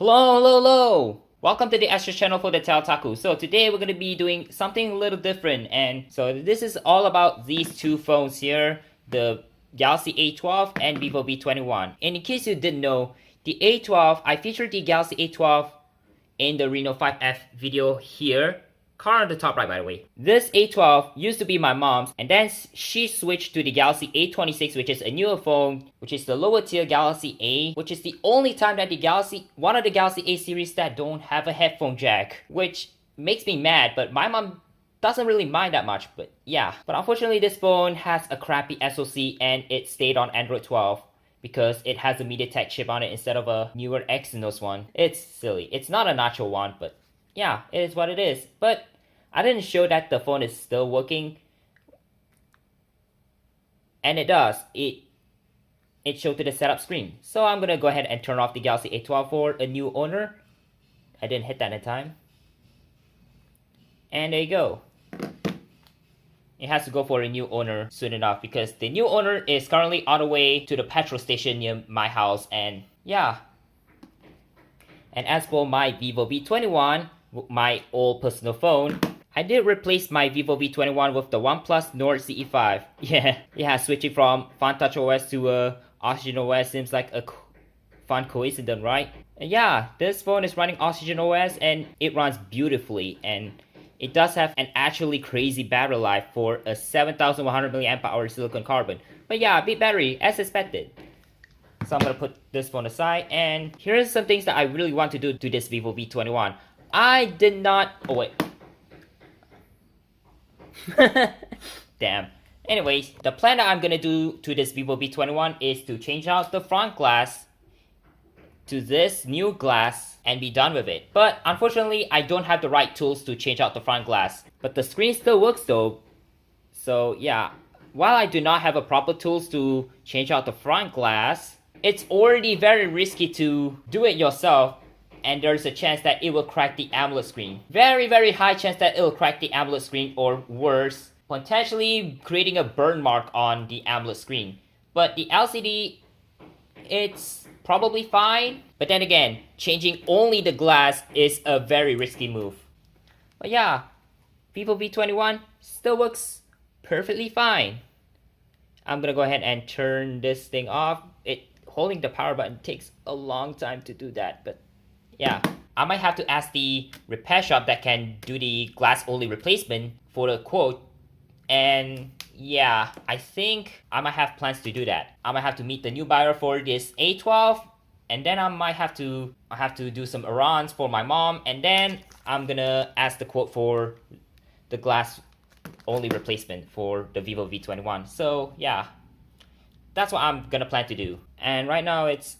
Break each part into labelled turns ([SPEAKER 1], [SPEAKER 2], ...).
[SPEAKER 1] Hello! Welcome to the Extra channel for the TechOtaku. So today we're going to be doing something a little different, and so this is all about these two phones here, the Galaxy A12 and Vivo V21. And in case you didn't know, the A12, I featured the Galaxy A12 in the Reno 5F video here. Car on the top right, by the way. This A12 used to be my mom's, and then she switched to the Galaxy A26, which is a newer phone, which is the lower tier Galaxy A, which is the only time that one of the Galaxy A series that don't have a headphone jack, which makes me mad, but my mom doesn't really mind that much, but yeah. But unfortunately, this phone has a crappy SoC, and it stayed on Android 12. Because it has a MediaTek chip on it instead of a newer Exynos one. It's silly. It's not a nacho one, but yeah, it is what it is. But I didn't show that the phone is still working. And it does. It showed to the setup screen. So I'm going to go ahead and turn off the Galaxy A12 for a new owner. I didn't hit that in time. And there you go. It has to go for a new owner soon enough because the new owner is currently on the way to the petrol station near my house, and yeah. And as for my Vivo V21, my old personal phone, I did replace my Vivo V21 with the OnePlus Nord CE5. Yeah, switching from FunTouchOS to Oxygen OS seems like a fun coincidence, right? And yeah, this phone is running Oxygen OS and it runs beautifully, and it does have an actually crazy battery life for a 7100 mAh silicon carbon. But yeah, big battery as expected. So I'm gonna put this phone aside, and here's some things that I really want to do to this Vivo V21. I did not... oh wait. Damn. Anyways, the plan that I'm gonna do to this Vivo V21 is to change out the front glass to this new glass and be done with it. But unfortunately, I don't have the right tools to change out the front glass. But the screen still works though. So yeah, while I do not have a proper tools to change out the front glass, it's already very risky to do it yourself, and there's a chance that it will crack the AMOLED screen. Very high chance that it will crack the AMOLED screen, or worse, potentially creating a burn mark on the AMOLED screen. But the LCD, it's probably fine, but then again, changing only the glass is a very risky move. But yeah, Vivo V21 still works perfectly fine. I'm gonna go ahead and turn this thing off. Holding the power button takes a long time to do that, but yeah. I might have to ask the repair shop that can do the glass only replacement for the quote. And yeah, I think I might have plans to do that. I might have to meet the new buyer for this A12, and then I might have to do some errands for my mom, and then I'm gonna ask the quote for the glass only replacement for the Vivo V21. So yeah, that's what I'm gonna plan to do. And right now it's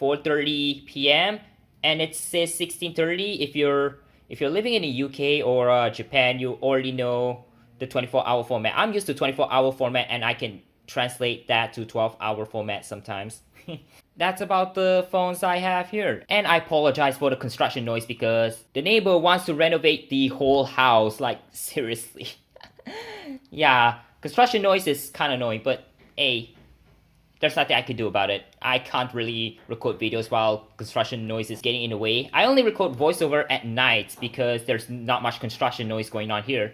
[SPEAKER 1] 4:30 p.m. and it says 16:30. If you're living in the UK or Japan, you already know the 24-hour format. I'm used to 24-hour format, and I can translate that to 12-hour format sometimes. That's about the phones I have here. And I apologize for the construction noise because the neighbor wants to renovate the whole house, like seriously. Yeah, construction noise is kind of annoying, but hey, there's nothing I can do about it. I can't really record videos while construction noise is getting in the way. I only record voiceover at night because there's not much construction noise going on here.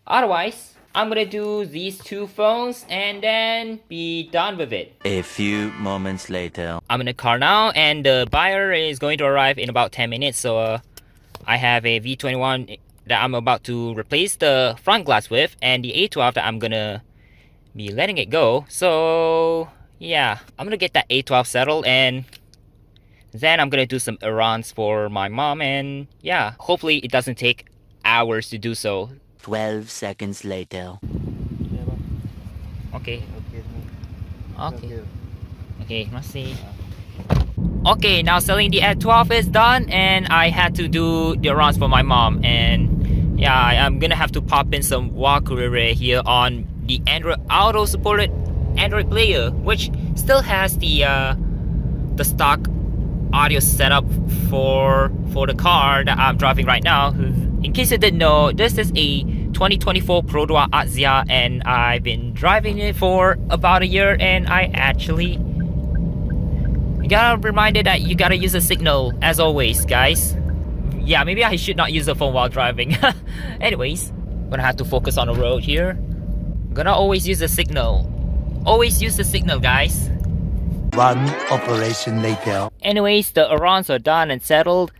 [SPEAKER 1] Otherwise, I'm gonna do these two phones and then be done with it.
[SPEAKER 2] A few moments later.
[SPEAKER 1] I'm in the car now, and the buyer is going to arrive in about 10 minutes. So I have a V21 that I'm about to replace the front glass with, and the A12 that I'm gonna be letting it go. So yeah, I'm gonna get that A12 settled, and then I'm gonna do some errands for my mom, and yeah, hopefully it doesn't take hours to do so.
[SPEAKER 2] 12 seconds later.
[SPEAKER 1] Okay. Okay, let's see. Okay, now selling the A12 is done, and I had to do the errands for my mom, and yeah, I'm gonna have to pop in some Wakurere here on the Android Auto supported Android player, which still has the stock audio setup for the car that I'm driving right now. In case you didn't know, this is a 2024 Produa Azia, and I've been driving it for about a year, and I actually You gotta reminded that you gotta use a signal, as always, guys. Yeah, maybe I should not use the phone while driving. Anyways, gonna have to focus on the road here. Gonna always use the signal. Always use the signal, guys.
[SPEAKER 2] One operation later.
[SPEAKER 1] Anyways, the errands are done and settled.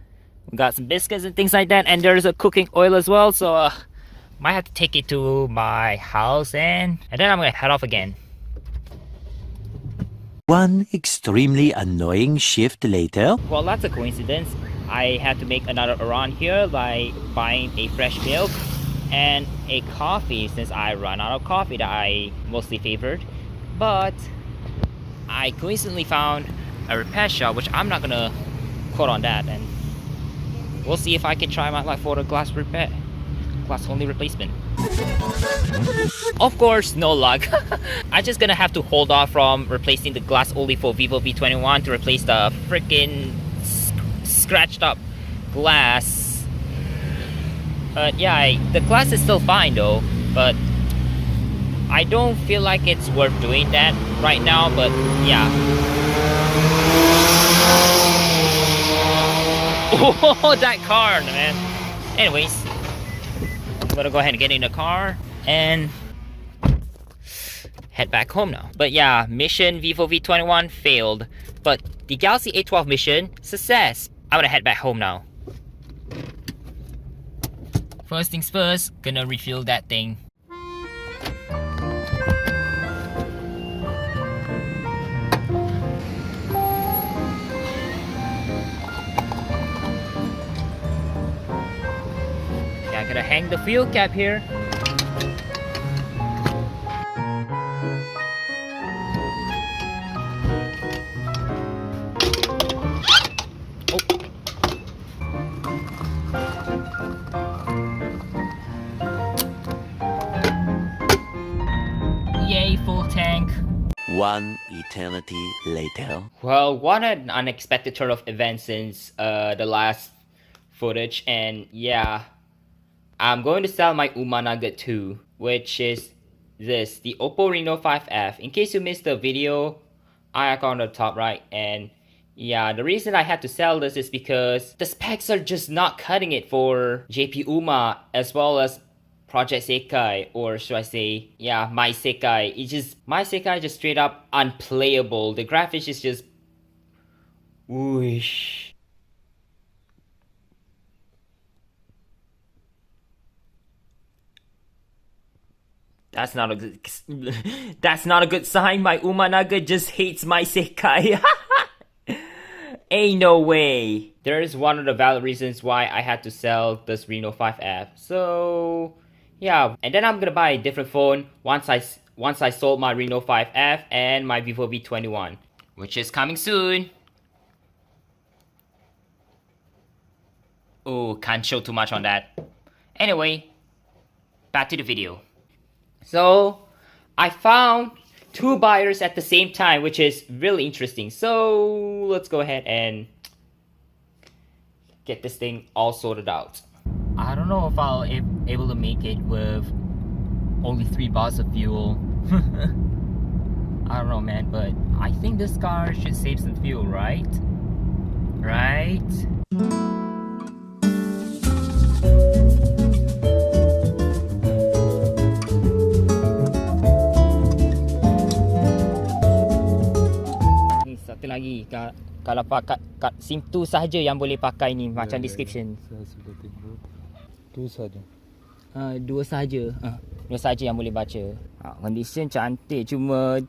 [SPEAKER 1] We got some biscuits and things like that, and there's a cooking oil as well, so might have to take it to my house and then I'm gonna head off again.
[SPEAKER 2] One extremely annoying shift later.
[SPEAKER 1] Well, that's a coincidence. I had to make another errand here by buying a fresh milk and a coffee since I ran out of coffee that I mostly favored. But I coincidentally found a repair shop, which I'm not gonna quote on that, and we'll see if I can try my luck for the glass only replacement. Of course, no luck. I'm just gonna have to hold off from replacing the glass only for Vivo V21 to replace the freaking scratched up glass. But yeah, the glass is still fine though, but I don't feel like it's worth doing that right now, but yeah. Oh, that car, man. Anyways, I'm gonna go ahead and get in the car and head back home now. But yeah, mission Vivo V21 failed, but the Galaxy A12 mission, success. I'm gonna head back home now. First things first, gonna refill that thing. Yeah, I gotta hang the fuel cap here. Yay, full tank.
[SPEAKER 2] One eternity later.
[SPEAKER 1] Well, what an unexpected turn of events since the last footage, and yeah, I'm going to sell my Uma Nugget 2, which is this, the Oppo Reno 5F. In case you missed the video, icon on the top right, and yeah, the reason I had to sell this is because the specs are just not cutting it for JP Uma as well as Project Sekai, or should I say, yeah, My Sekai. My Sekai just straight up unplayable. The graphics is just whoosh. That's not a good that's not a good sign. My Uma Nugget just hates My Sekai. Ain't no way. There is one of the valid reasons why I had to sell this Reno 5F. So yeah, and then I'm gonna buy a different phone once I sold my Reno 5F and my Vivo V21, which is coming soon. Oh, can't show too much on that. Anyway, back to the video. So I found two buyers at the same time, which is really interesting. So let's go ahead and get this thing all sorted out. I don't know if I'll able to make it with only 3 bars of fuel. I don't know, man, but I think this car should save some fuel, right? Right? Satu lagi, kalau pakai SIM 2 sahaja yang boleh pakai ni, macam description.
[SPEAKER 3] Saya sudah tengok. Tu saja.
[SPEAKER 1] Dua sahaja. Dua sahaja yang boleh baca. Condition cantik, cuma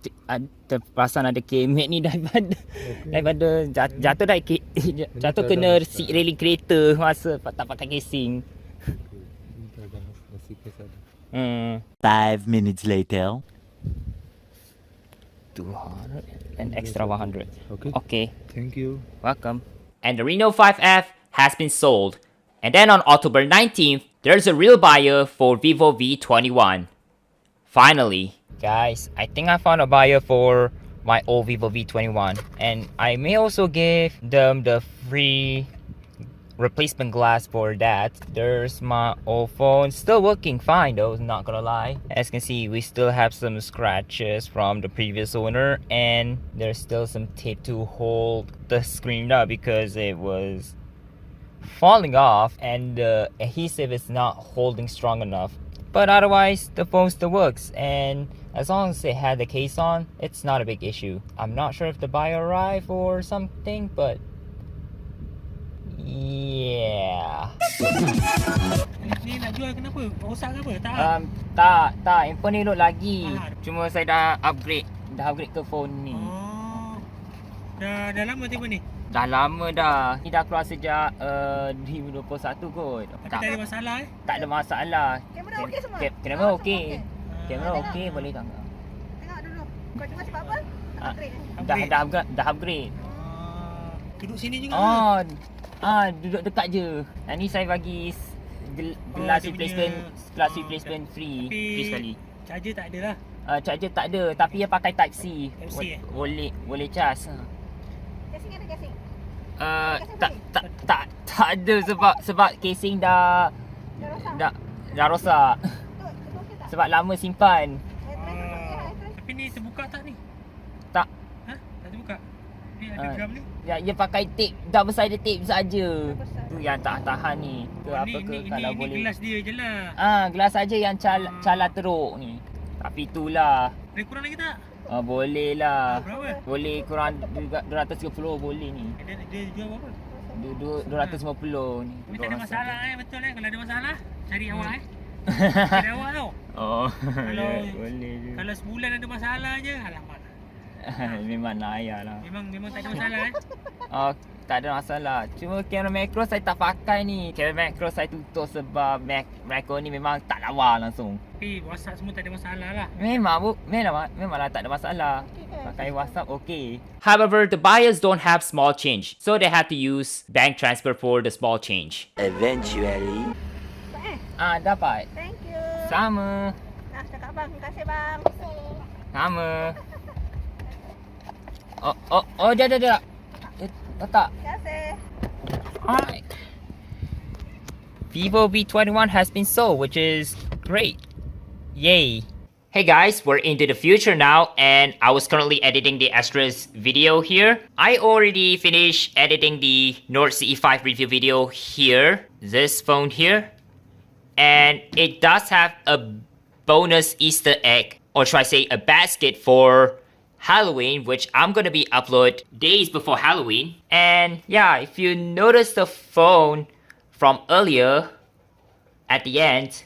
[SPEAKER 1] perasan ada kemek ni daripada jatuh jatuh kena seat railing kereta masa tak pakai casing.
[SPEAKER 2] 5 minutes later.
[SPEAKER 1] 200 and extra 100. Okay.
[SPEAKER 3] Thank you.
[SPEAKER 1] Welcome. And the Reno 5F has been sold. And then on October 19th, there's a real buyer for Vivo V21. Finally. Guys, I think I found a buyer for my old Vivo V21. And I may also give them the free replacement glass for that. There's my old phone, still working fine though, not gonna lie. As you can see, we still have some scratches from the previous owner, and there's still some tape to hold the screen up because it was falling off and the adhesive is not holding strong enough. But otherwise, the phone still works, and as long as it had the case on, it's not a big issue. I'm not sure if the buyer arrived or something, but yeah.
[SPEAKER 4] Ni nak jual kenapa? Rosak ke apa? Tak.
[SPEAKER 1] Tak, handphone ni elok lagi. Cuma saya dah upgrade ke phone ni.
[SPEAKER 4] Oh. Dah lama tiba ni?
[SPEAKER 1] Dah lama dah. Ni dah keluar sejak 2021 kot.
[SPEAKER 4] Tapi tak ada masalah
[SPEAKER 1] Tak ada masalah.
[SPEAKER 5] Kamera okey semua?
[SPEAKER 1] Kamera okey. Kamera
[SPEAKER 5] Tengok.
[SPEAKER 1] okey, boleh tengok.
[SPEAKER 5] Tengok dulu. Kau cuma sebab apa?
[SPEAKER 1] Ah,
[SPEAKER 5] Upgrade
[SPEAKER 1] Dah upgrade.
[SPEAKER 4] Duduk sini juga
[SPEAKER 1] Oh. Duduk dekat je. Ni saya bagi glass
[SPEAKER 4] dia
[SPEAKER 1] replacement,
[SPEAKER 4] punya-
[SPEAKER 1] glass replacement free sekali.
[SPEAKER 4] Charger tak ada lah.
[SPEAKER 1] Charger tak ada, tapi dia pakai type C.
[SPEAKER 4] Type C, eh?
[SPEAKER 1] Boleh cas.
[SPEAKER 5] Casing ada casing?
[SPEAKER 1] Tak ada sebab casing dah
[SPEAKER 5] Dah rosak?
[SPEAKER 1] dah rosak.
[SPEAKER 5] Betul okey tak?
[SPEAKER 1] Sebab lama simpan.
[SPEAKER 4] Tapi ni terbuka tak ni?
[SPEAKER 1] Tak.
[SPEAKER 4] Ha? Tak terbuka? Ni ada gram ni?
[SPEAKER 1] Dia pakai tape, double sided tape saja.
[SPEAKER 5] Besar.
[SPEAKER 1] Tu yang tak tahan ni. Ke apa ke kalau
[SPEAKER 4] ni
[SPEAKER 1] boleh.
[SPEAKER 4] gelas dia je lah.
[SPEAKER 1] Gelas saja yang cala teruk ni. Tapi itulah.
[SPEAKER 4] Boleh kurang lagi tak?
[SPEAKER 1] Boleh lah.
[SPEAKER 4] Berapa?
[SPEAKER 1] Boleh kurang 230 boleh ni.
[SPEAKER 4] Dia jual berapa?
[SPEAKER 1] 250 ni.
[SPEAKER 4] Ni tak ada masalah betul Kalau ada masalah, cari awak Cari awak tau.
[SPEAKER 1] Oh.
[SPEAKER 4] Kalau-
[SPEAKER 1] boleh je.
[SPEAKER 4] Kalau sebulan ada masalah je, alamak.
[SPEAKER 1] Memang nak ayah lah.
[SPEAKER 4] Memang tak ada masalah
[SPEAKER 1] Tak ada masalah. Cuma kamera macro saya tak pakai ni. Kamera macro saya tutup sebab macro ni memang tak lawa langsung.
[SPEAKER 4] Tapi WhatsApp semua tak ada masalah lah.
[SPEAKER 1] Memanglah tak ada masalah. Pakai WhatsApp okay. However, the buyers don't have small change, so they had to use bank transfer for the small change.
[SPEAKER 2] Eventually.
[SPEAKER 1] Dapat.
[SPEAKER 5] Thank you.
[SPEAKER 1] Sama.
[SPEAKER 5] Nah, cakap bang. Terima kasih bang.
[SPEAKER 1] Sama. Dah. Letak.
[SPEAKER 5] Terima kasih.
[SPEAKER 1] Alright. Vivo V21 has been sold, which is great. Yay. Hey guys, we're into the future now, and I was currently editing the Astra's video here. I already finished editing the Nord CE5 review video here, this phone here. And it does have a bonus Easter egg, or should I say a basket for Halloween, which I'm gonna be upload days before Halloween. And yeah, if you notice the phone from earlier at the end,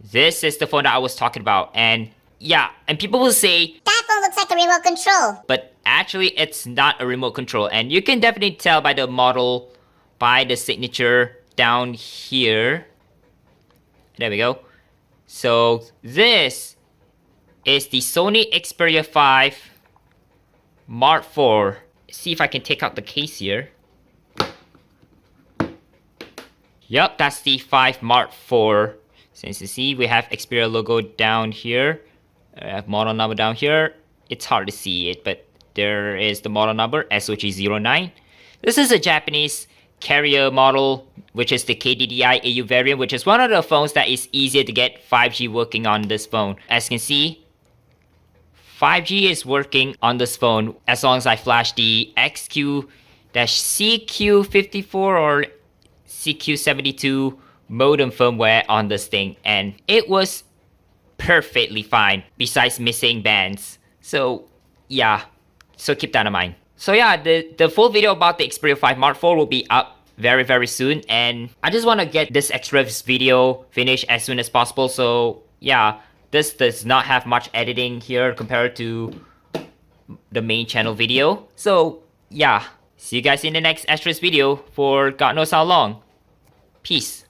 [SPEAKER 1] this is the phone that I was talking about. And yeah, and people will say
[SPEAKER 6] That phone looks like a remote control.
[SPEAKER 1] but actually it's not a remote control, and you can definitely tell by the model, by the signature down here. There we go. So this is the Sony Xperia 5 Mark IV. See if I can take out the case here. Yup, that's the 5 Mark IV. Since you see, we have Xperia logo down here. I have model number down here. It's hard to see it, but there is the model number, SOG09. This is a Japanese carrier model, which is the KDDI AU variant, which is one of the phones that is easier to get 5G working on this phone. As you can see, 5G is working on this phone as long as I flash the XQ-CQ54 or CQ72 modem firmware on this thing, and it was perfectly fine besides missing bands. So yeah, so keep that in mind. So yeah, the full video about the Xperia 5 Mark IV will be up very soon, and I just want to get this extras video finished as soon as possible. So yeah, this does not have much editing here compared to the main channel video. So yeah, see you guys in the next extras video for God knows how long. Peace.